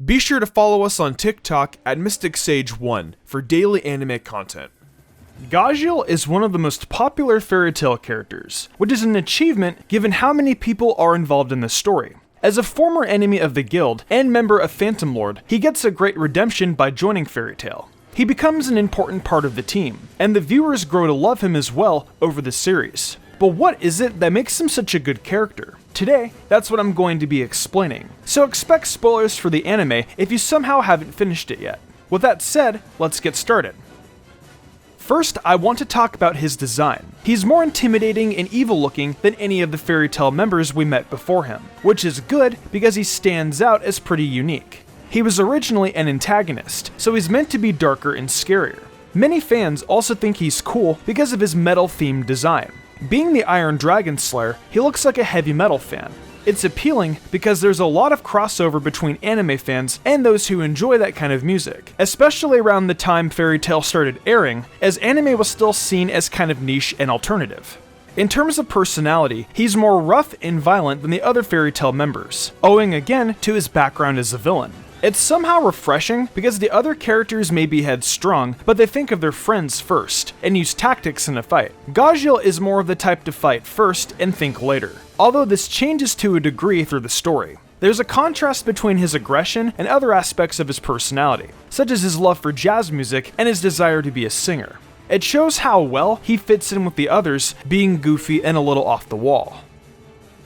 Be sure to follow us on TikTok at MysticSage1 for daily anime content. Gajeel is one of the most popular fairy tale characters, which is an achievement given how many people are involved in the story. As a former enemy of the guild and member of Phantom Lord, he gets a great redemption by joining Fairy Tail. He becomes an important part of the team, and the viewers grow to love him as well over the series. But what is it that makes him such a good character? Today, that's what I'm going to be explaining, so expect spoilers for the anime if you somehow haven't finished it yet. With that said, let's get started. First, I want to talk about his design. He's more intimidating and evil looking than any of the Fairy Tail members we met before him, which is good because he stands out as pretty unique. He was originally an antagonist, so he's meant to be darker and scarier. Many fans also think he's cool because of his metal-themed design. Being the Iron Dragon Slayer, he looks like a heavy metal fan. It's appealing because there's a lot of crossover between anime fans and those who enjoy that kind of music, especially around the time Fairy Tail started airing, as anime was still seen as kind of niche and alternative. In terms of personality, he's more rough and violent than the other Fairy Tail members, owing again to his background as a villain. It's somehow refreshing because the other characters may be headstrong, but they think of their friends first, and use tactics in a fight. Gajeel is more of the type to fight first and think later, although this changes to a degree through the story. There's a contrast between his aggression and other aspects of his personality, such as his love for jazz music and his desire to be a singer. It shows how well he fits in with the others, being goofy and a little off the wall.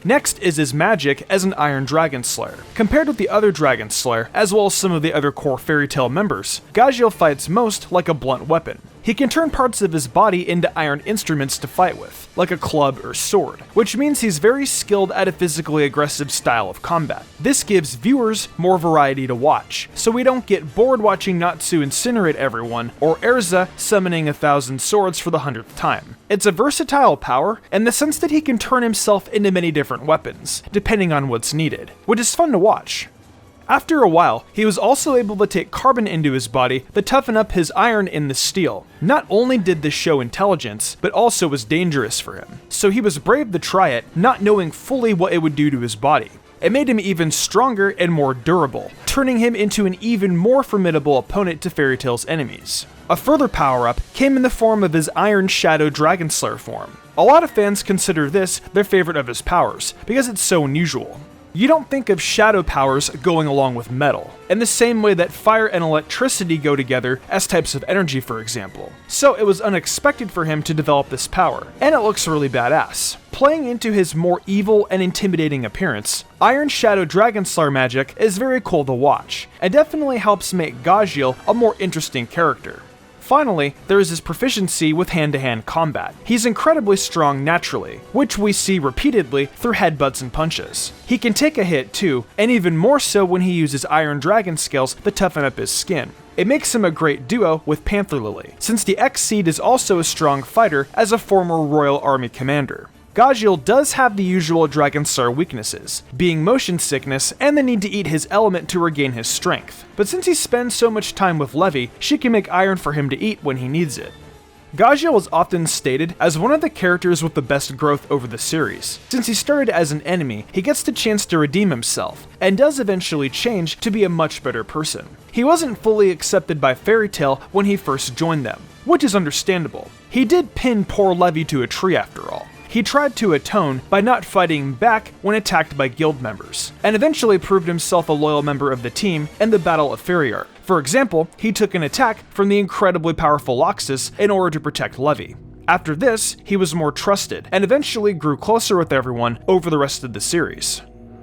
Next is his magic as an Iron Dragon Slayer. Compared with the other Dragon Slayer, as well as some of the other core Fairy Tail members, Gajeel fights most like a blunt weapon. He can turn parts of his body into iron instruments to fight with, like a club or sword, which means he's very skilled at a physically aggressive style of combat. This gives viewers more variety to watch, so we don't get bored watching Natsu incinerate everyone, or Erza summoning 1,000 swords for the 100th time. It's a versatile power, in the sense that he can turn himself into many different weapons, depending on what's needed, which is fun to watch. After a while, he was also able to take carbon into his body to toughen up his iron in the steel. Not only did this show intelligence, but also was dangerous for him, so he was brave to try it, not knowing fully what it would do to his body. It made him even stronger and more durable, turning him into an even more formidable opponent to Fairy Tail's enemies. A further power-up came in the form of his Iron Shadow Dragon Slayer form. A lot of fans consider this their favorite of his powers, because it's so unusual. You don't think of shadow powers going along with metal, in the same way that fire and electricity go together as types of energy, for example. So it was unexpected for him to develop this power, and it looks really badass. Playing into his more evil and intimidating appearance, Iron Shadow Dragon Slayer magic is very cool to watch, and definitely helps make Gajeel a more interesting character. Finally, there is his proficiency with hand-to-hand combat. He's incredibly strong naturally, which we see repeatedly through headbutts and punches. He can take a hit too, and even more so when he uses Iron Dragon skills to toughen up his skin. It makes him a great duo with Panther Lily, since the X-Seed is also a strong fighter as a former Royal Army commander. Gajeel does have the usual Dragon Slayer weaknesses, being motion sickness and the need to eat his element to regain his strength. But since he spends so much time with Levy, she can make iron for him to eat when he needs it. Gajeel is often stated as one of the characters with the best growth over the series. Since he started as an enemy, he gets the chance to redeem himself, and does eventually change to be a much better person. He wasn't fully accepted by Fairy Tail when he first joined them, which is understandable. He did pin poor Levy to a tree after all. He tried to atone by not fighting back when attacked by guild members, and eventually proved himself a loyal member of the team in the Battle of Fairyard. For example, he took an attack from the incredibly powerful Loxus in order to protect Levy. After this, he was more trusted, and eventually grew closer with everyone over the rest of the series.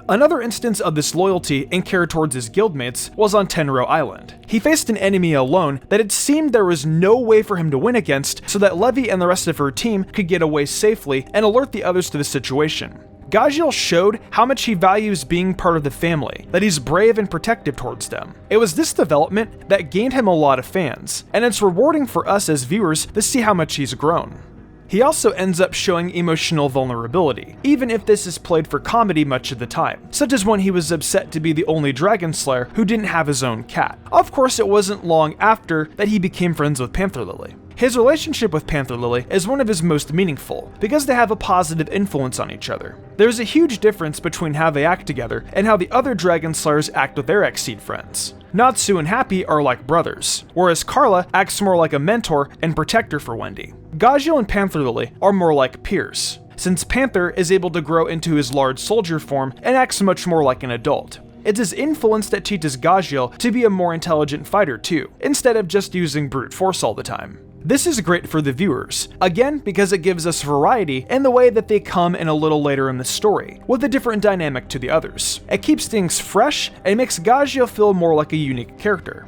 Another instance of this loyalty and care towards his guildmates was on Tenro Island. He faced an enemy alone that it seemed there was no way for him to win against, so that Levy and the rest of her team could get away safely and alert the others to the situation. Gajeel showed how much he values being part of the family, that he's brave and protective towards them. It was this development that gained him a lot of fans, and it's rewarding for us as viewers to see how much he's grown. He also ends up showing emotional vulnerability, even if this is played for comedy much of the time, such as when he was upset to be the only Dragon Slayer who didn't have his own cat. Of course, it wasn't long after that he became friends with Panther Lily. His relationship with Panther Lily is one of his most meaningful, because they have a positive influence on each other. There's a huge difference between how they act together and how the other Dragon Slayers act with their Exceed friends. Natsu and Happy are like brothers, whereas Carla acts more like a mentor and protector for Wendy. Gajeel and Panther Lily are more like peers, since Panther is able to grow into his large soldier form and acts much more like an adult. It's his influence that teaches Gajeel to be a more intelligent fighter too, instead of just using brute force all the time. This is great for the viewers, again because it gives us variety in the way that they come in a little later in the story, with a different dynamic to the others. It keeps things fresh and makes Gajeel feel more like a unique character.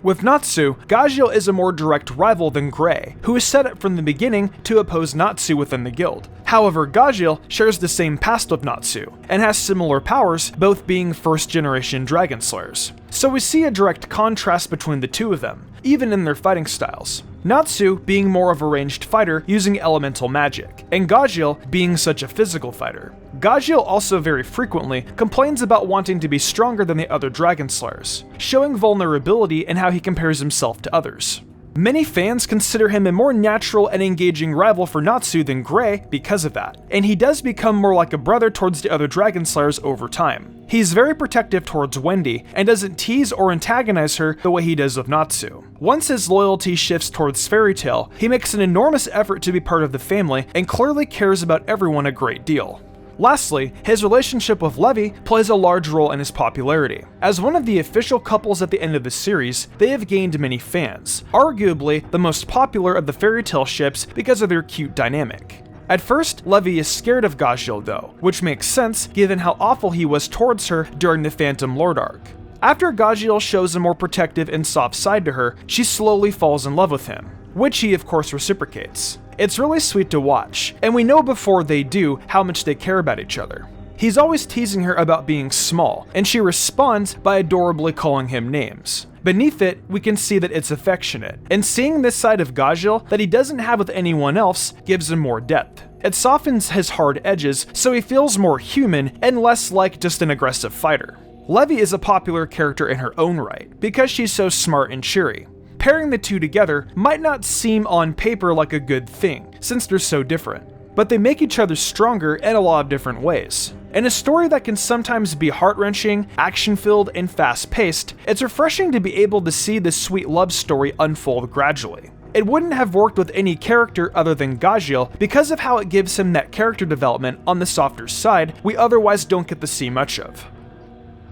With Natsu, Gajeel is a more direct rival than Gray, who is set up from the beginning to oppose Natsu within the guild. However, Gajeel shares the same past with Natsu, and has similar powers, both being first-generation Dragon Slayers. So we see a direct contrast between the two of them, even in their fighting styles. Natsu being more of a ranged fighter using elemental magic, and Gajeel being such a physical fighter. Gajeel also very frequently complains about wanting to be stronger than the other Dragon Slayers, showing vulnerability in how he compares himself to others. Many fans consider him a more natural and engaging rival for Natsu than Gray because of that, and he does become more like a brother towards the other Dragon Slayers over time. He's very protective towards Wendy, and doesn't tease or antagonize her the way he does with Natsu. Once his loyalty shifts towards Fairy Tail, he makes an enormous effort to be part of the family and clearly cares about everyone a great deal. Lastly, his relationship with Levy plays a large role in his popularity. As one of the official couples at the end of the series, they have gained many fans, arguably the most popular of the Fairy Tail ships because of their cute dynamic. At first, Levy is scared of Gajeel though, which makes sense given how awful he was towards her during the Phantom Lord arc. After Gajeel shows a more protective and soft side to her, she slowly falls in love with him, which he of course reciprocates. It's really sweet to watch, and we know before they do how much they care about each other. He's always teasing her about being small, and she responds by adorably calling him names. Beneath it, we can see that it's affectionate, and seeing this side of Gajeel that he doesn't have with anyone else gives him more depth. It softens his hard edges so he feels more human and less like just an aggressive fighter. Levy is a popular character in her own right, because she's so smart and cheery. Pairing the two together might not seem on paper like a good thing, since they're so different, but they make each other stronger in a lot of different ways. In a story that can sometimes be heart-wrenching, action-filled, and fast-paced, it's refreshing to be able to see this sweet love story unfold gradually. It wouldn't have worked with any character other than Gajeel because of how it gives him that character development on the softer side we otherwise don't get to see much of.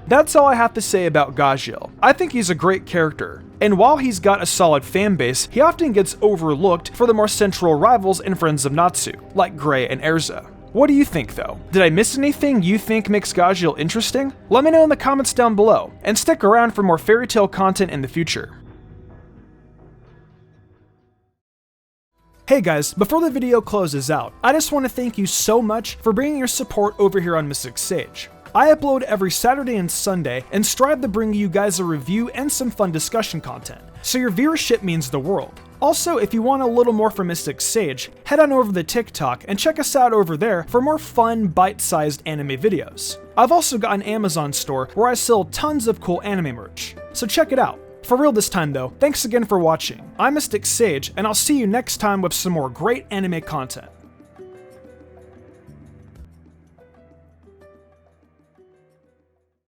That's all I have to say about Gajeel. I think he's a great character, and while he's got a solid fanbase, he often gets overlooked for the more central rivals and friends of Natsu, like Gray and Erza. What do you think though? Did I miss anything you think makes Gajeel interesting? Let me know in the comments down below, and stick around for more Fairy Tail content in the future. Hey guys, before the video closes out, I just want to thank you so much for bringing your support over here on Mystic Sage. I upload every Saturday and Sunday and strive to bring you guys a review and some fun discussion content, so your viewership means the world. Also, if you want a little more from Mystic Sage, head on over to TikTok and check us out over there for more fun, bite-sized anime videos. I've also got an Amazon store where I sell tons of cool anime merch, so check it out. For real this time though, thanks again for watching. I'm Mystic Sage, and I'll see you next time with some more great anime content.